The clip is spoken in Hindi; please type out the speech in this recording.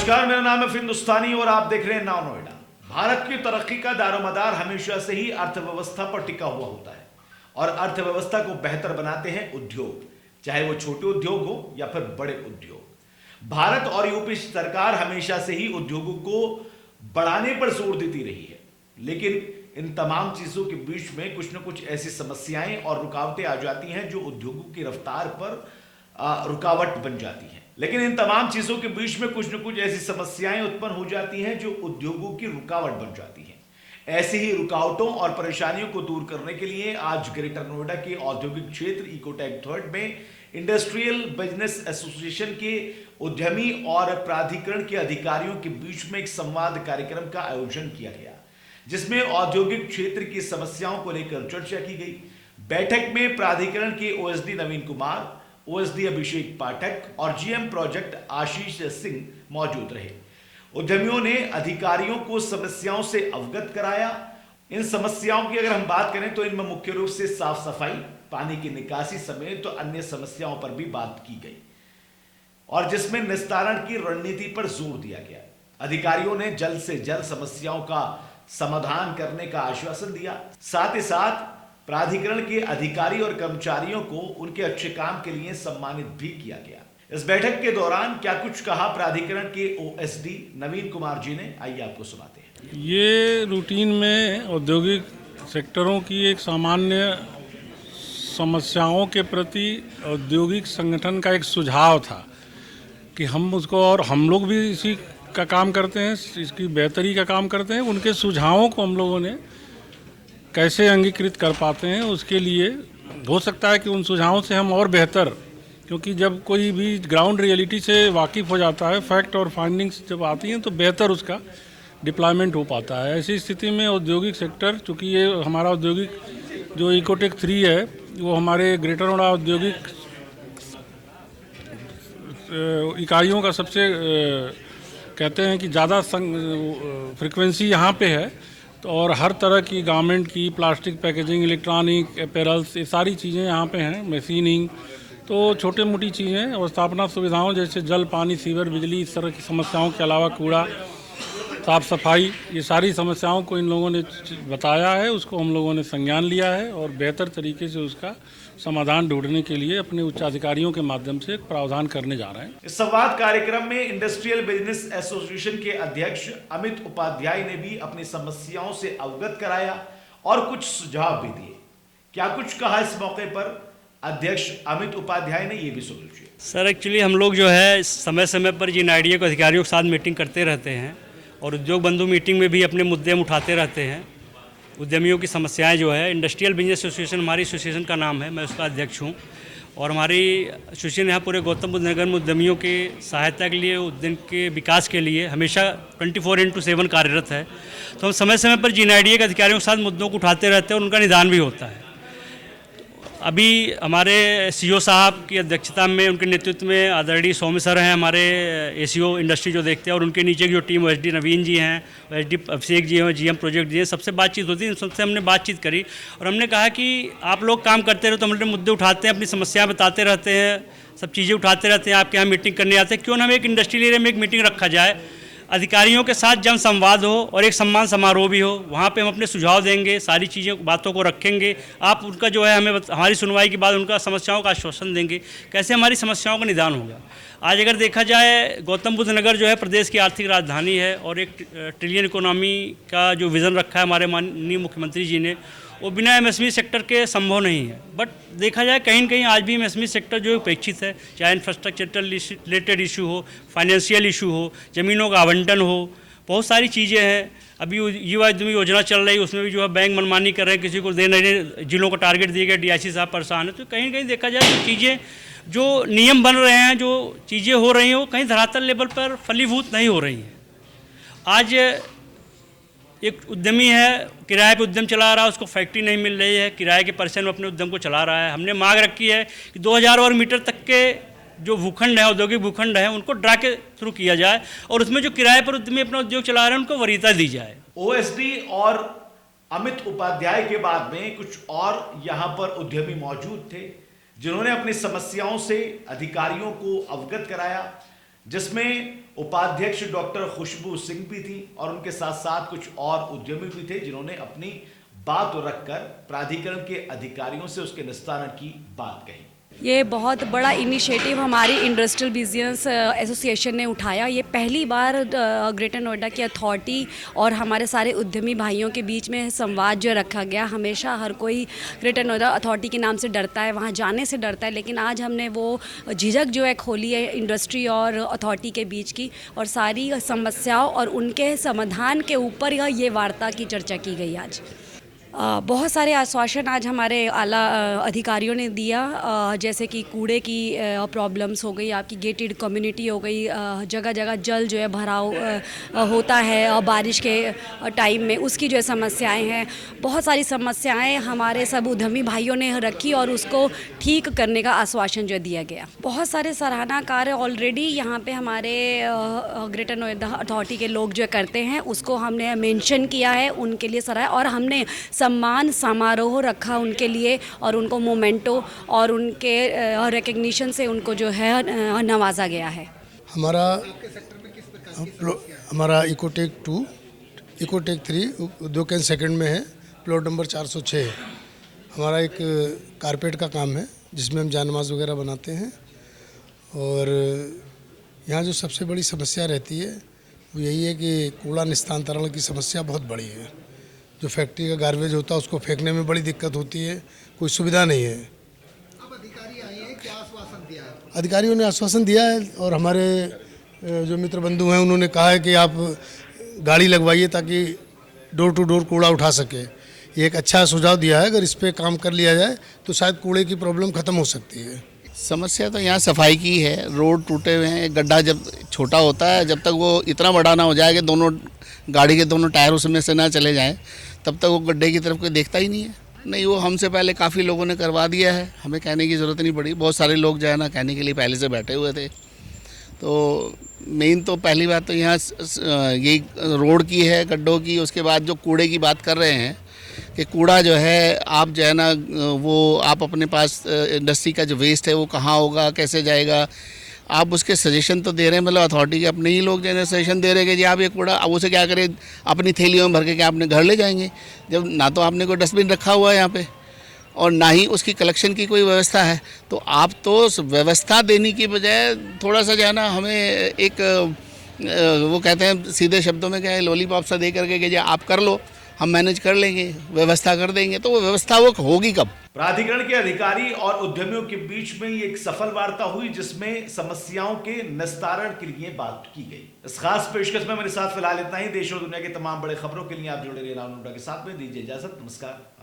नमस्कार, मेरा नाम है हिंदुस्तानी और आप देख रहे हैं नाउ नोएडा। भारत की तरक्की का दारोमदार हमेशा से ही अर्थव्यवस्था पर टिका हुआ होता है और अर्थव्यवस्था को बेहतर बनाते हैं उद्योग, चाहे वो छोटे उद्योग हो या फिर बड़े उद्योग। भारत और यूपी सरकार हमेशा से ही उद्योगों को बढ़ाने पर जोर देती रही है, लेकिन इन तमाम चीजों के बीच में कुछ न कुछ ऐसी समस्याएं और रुकावटें आ जाती हैं जो उद्योगों की रफ्तार पर रुकावट बन जाती हैं। लेकिन इन तमाम चीजों के बीच में कुछ न कुछ ऐसी समस्याएं उत्पन्न हो जाती हैं जो उद्योगों की रुकावट बन जाती हैं। ऐसी ही रुकावटों और परेशानियों को दूर करने के लिए आज ग्रेटर नोएडा के औद्योगिक क्षेत्र इकोटेक थर्ड में इंडस्ट्रियल बिजनेस एसोसिएशन के उद्यमी और प्राधिकरण के अधिकारियों के बीच में एक संवाद कार्यक्रम का आयोजन किया गया, जिसमें औद्योगिक क्षेत्र की समस्याओं को लेकर चर्चा की गई। बैठक में प्राधिकरण के ओएसडी नवीन कुमार, ओएसडी अभिषेक पाठक और जीएम प्रोजेक्ट आशीष सिंह मौजूद रहे। उद्यमियों ने अधिकारियों को समस्याओं से अवगत कराया। इन समस्याओं की अगर हम बात करें तो इनमें मुख्य रूप से साफ सफाई, पानी की निकासी समेत तो अन्य समस्याओं पर भी बात की गई और जिसमें निस्तारण की रणनीति पर जोर दिया गया। अधिकारियों ने जल्द से जल्द समस्याओं का समाधान करने का आश्वासन दिया। साथ ही साथ प्राधिकरण के अधिकारी और कर्मचारियों को उनके अच्छे काम के लिए सम्मानित भी किया गया। इस बैठक के दौरान क्या कुछ कहा प्राधिकरण के ओएसडी नवीन कुमार जी ने, आइए आपको सुनाते हैं। ये रूटीन में औद्योगिक सेक्टरों की एक सामान्य समस्याओं के प्रति औद्योगिक संगठन का एक सुझाव था कि हम उसको, और हम लोग भी इसी का काम करते हैं, इसकी बेहतरी का काम करते हैं। उनके सुझावों को हम लोगों ने कैसे अंगीकृत कर पाते हैं, उसके लिए हो सकता है कि उन सुझावों से हम और बेहतर, क्योंकि जब कोई भी ग्राउंड रियलिटी से वाकिफ़ हो जाता है, फैक्ट और फाइंडिंग्स जब आती हैं तो बेहतर उसका डिप्लॉयमेंट हो पाता है। ऐसी स्थिति में औद्योगिक सेक्टर, चूँकि ये हमारा औद्योगिक जो इकोटेक 3 है वो हमारे ग्रेटर नोएडा औद्योगिक इकाइयों का सबसे कहते हैं कि ज़्यादा फ्रिक्वेंसी यहाँ पे है, तो और हर तरह की गारमेंट की, प्लास्टिक पैकेजिंग, इलेक्ट्रॉनिक अपैरल्स, ये सारी चीज़ें यहाँ पे हैं, मशीनिंग, तो छोटे मोटी चीज़ें और स्थापना सुविधाओं जैसे जल, पानी, सीवर, बिजली, इस तरह की समस्याओं के अलावा कूड़ा, साफ़ सफाई, ये सारी समस्याओं को इन लोगों ने बताया है। उसको हम लोगों ने संज्ञान लिया है और बेहतर तरीके से उसका समाधान ढूंढने के लिए अपने उच्चाधिकारियों के माध्यम से प्रावधान करने जा रहे हैं। इस संवाद कार्यक्रम में इंडस्ट्रियल बिजनेस एसोसिएशन के अध्यक्ष अमित उपाध्याय ने भी अपनी समस्याओं से अवगत कराया और कुछ सुझाव भी दिए। क्या कुछ कहा इस मौके पर अध्यक्ष अमित उपाध्याय ने, ये भी सुन लीजिए। सर, एक्चुअली हम लोग जो है समय समय पर जिन आईडीए के अधिकारियों के साथ मीटिंग करते रहते हैं और उद्योग बंधु मीटिंग में भी अपने मुद्दे उठाते रहते हैं। उद्यमियों की समस्याएं जो है, इंडस्ट्रियल बिजनेस एसोसिएशन हमारी एसोसिएशन का नाम है, मैं उसका अध्यक्ष हूं और हमारी एसोसिएशन यहाँ पूरे गौतम बुद्ध नगर में उद्यमियों के सहायता के लिए, उद्यम के विकास के लिए हमेशा 24/7 कार्यरत है। तो हम समय समय पर जिन आईडीए के अधिकारियों के साथ मुद्दों को उठाते रहते हैं और उनका निदान भी होता है। अभी हमारे सीओ साहब की अध्यक्षता में, उनके नेतृत्व में आदरणीय सौम्य सर हैं हमारे एसीओ इंडस्ट्री जो देखते हैं, और उनके नीचे की जो टीम ओएसडी नवीन जी हैं, ओएसडी अभिषेक जी हैं, जीएम प्रोजेक्ट जी हैं, सबसे बातचीत होती है। सबसे हमने बातचीत करी और हमने कहा कि आप लोग काम करते रहो, तो हम अपने मुद्दे उठाते हैं, अपनी समस्याएं बताते रहते हैं, सब चीज़ें उठाते रहते हैं, आपके यहाँ मीटिंग करने आते हैं, क्यों ना हम एक इंडस्ट्रियल एरिया में एक मीटिंग रखा जाए, अधिकारियों के साथ जन संवाद हो और एक सम्मान समारोह भी हो। वहाँ पे हम अपने सुझाव देंगे, सारी चीज़ें, बातों को रखेंगे। आप उनका जो है, हमें हमारी सुनवाई के बाद उनका समस्याओं का आश्वासन देंगे, कैसे हमारी समस्याओं का निदान होगा। आज अगर देखा जाए, गौतम बुद्ध नगर जो है प्रदेश की आर्थिक राजधानी है और एक ट्रिलियन इकोनॉमी का जो विज़न रखा है हमारे माननीय मुख्यमंत्री जी ने, वो बिना एमएसएमई सेक्टर के संभव नहीं है। बट देखा जाए कहीं न कहीं आज भी एमएसएमई सेक्टर जो उपेक्षित है, चाहे इंफ्रास्ट्रक्चर रिलेटेड इशू हो, फाइनेंशियल इशू हो, ज़मीनों का आवंटन हो, बहुत सारी चीज़ें हैं। अभी युवा उद्यमी योजना चल रही है, उसमें भी जो है बैंक मनमानी कर रहे हैं, किसी को दे नहीं रहे, जिलों को टारगेट दिए गए, डीआईसी साहब परेशान है। तो कहीं न कहीं देखा जाए तो चीज़ें, जो नियम बन रहे हैं, जो चीज़ें हो रही हैं, वो कहीं धरातल लेवल पर फलीभूत नहीं हो रही हैं। आज एक उद्यमी है, किराए पे उद्यम चला रहा है, उसको फैक्ट्री नहीं मिल रही है, किराए के परसेंट में अपने उद्यम को चला रहा है। हमने मांग रखी है कि 2000 वर्ग मीटर तक के जो भूखंड है, औद्योगिक भूखंड है, उनको ड्रा के थ्रू किया जाए और उसमें जो किराए पर उद्यमी अपना उद्योग चला रहे हैं उनको वरीयता दी जाए। ओएसडी और अमित उपाध्याय के बाद में कुछ और यहाँ पर उद्यमी मौजूद थे, जिन्होंने अपनी समस्याओं से अधिकारियों को अवगत कराया। जिसमें उपाध्यक्ष डॉक्टर खुशबू सिंह भी थी और उनके साथ साथ कुछ और उद्यमी भी थे जिन्होंने अपनी बात रखकर प्राधिकरण के अधिकारियों से उसके निस्तारण की बात कही। ये बहुत बड़ा इनिशिएटिव हमारी इंडस्ट्रियल बिजनेस एसोसिएशन ने उठाया। ये पहली बार ग्रेटर नोएडा की अथॉरिटी और हमारे सारे उद्यमी भाइयों के बीच में संवाद जो रखा गया। हमेशा हर कोई ग्रेटर नोएडा अथॉरिटी के नाम से डरता है, वहाँ जाने से डरता है, लेकिन आज हमने वो झिझक जो है खोली है इंडस्ट्री और अथॉरिटी के बीच की, और सारी समस्याओं और उनके समाधान के ऊपर ये वार्ता की चर्चा की गई। आज बहुत सारे आश्वासन आज हमारे आला अधिकारियों ने दिया, जैसे कि कूड़े की प्रॉब्लम्स हो गई, आपकी गेटेड कम्युनिटी हो गई, जगह जगह जल जो है भराव होता है और बारिश के टाइम में उसकी जो है समस्याएं हैं। बहुत सारी समस्याएं हमारे सब उद्यमी भाइयों ने रखी और उसको ठीक करने का आश्वासन जो दिया गया। बहुत सारे सराहना कार्य ऑलरेडी यहाँ पे हमारे ग्रेटर नोएडा अथॉरिटी के लोग जो करते हैं उसको हमने मेंशन किया है, उनके लिए सराहा, और हमने सम्मान समारोह रखा उनके लिए और उनको मोमेंटो और उनके रिकग्निशन से उनको जो है नवाजा गया है। हमारा इकोटेक 2, इकोटेक 3 उद्योग केंद्र सेकंड में है, प्लॉट नंबर 406। हमारा एक कारपेट का काम है जिसमें हम जानमाज वगैरह बनाते हैं, और यहाँ जो सबसे बड़ी समस्या रहती है वो यही है कि कूड़ा निस्तारण की समस्या बहुत बड़ी है। जो फैक्ट्री का गार्बेज होता है उसको फेंकने में बड़ी दिक्कत होती है, कोई सुविधा नहीं है। अब अधिकारी आए हैं, क्या आश्वासन दिया है? अधिकारियों ने आश्वासन दिया है और हमारे जो मित्र बंधु हैं उन्होंने कहा है कि आप गाड़ी लगवाइए ताकि डोर टू डोर कूड़ा उठा सके। ये एक अच्छा सुझाव दिया है, अगर इस पर काम कर लिया जाए तो शायद कूड़े की प्रॉब्लम ख़त्म हो सकती है। समस्या तो यहाँ सफाई की है, रोड टूटे हुए हैं, गड्ढा जब छोटा होता है, जब तक वो इतना बड़ा ना हो जाए कि दोनों गाड़ी के दोनों टायर उसमें से ना चले जाएं, तब तक वो गड्ढे की तरफ कोई देखता ही नहीं है। नहीं, वो हमसे पहले काफ़ी लोगों ने करवा दिया है, हमें कहने की ज़रूरत नहीं पड़ी। बहुत सारे लोग जो है ना कहने के लिए पहले से बैठे हुए थे। तो मेन तो पहली बात तो यहाँ यही रोड की है, गड्ढों की। उसके बाद जो कूड़े की बात कर रहे हैं कि कूड़ा जो है आप जो है ना वो आप अपने पास इंडस्ट्री का जो वेस्ट है वो कहाँ होगा, कैसे जाएगा, आप उसके सजेशन तो दे रहे हैं। मतलब अथॉरिटी के अपने ही लोग जो है सजेशन दे रहे हैं कि जी आप ये कूड़ा अब उसे क्या करें, अपनी थैलियों में भर के क्या अपने घर ले जाएंगे, जब ना तो आपने कोई डस्टबिन रखा हुआ है यहाँ पे और ना ही उसकी कलेक्शन की कोई व्यवस्था है। तो आप तो व्यवस्था देने की बजाय थोड़ा सा जो है ना हमें एक वो कहते हैं सीधे शब्दों में क्या है, लॉलीपॉप सा दे करके कि जी आप कर लो, हम मैनेज कर लेंगे, व्यवस्था कर देंगे। तो वो व्यवस्था वो होगी कब? प्राधिकरण के अधिकारी और उद्यमियों के बीच में ये एक सफल वार्ता हुई जिसमें समस्याओं के निस्तारण के लिए बात की गई। इस खास पेशकश में मेरे साथ फिलहाल इतना ही। देश और दुनिया की तमाम बड़े खबरों के लिए आप जुड़े रहिए राव नोएडा के साथ में। दीजिए इजाजत, नमस्कार।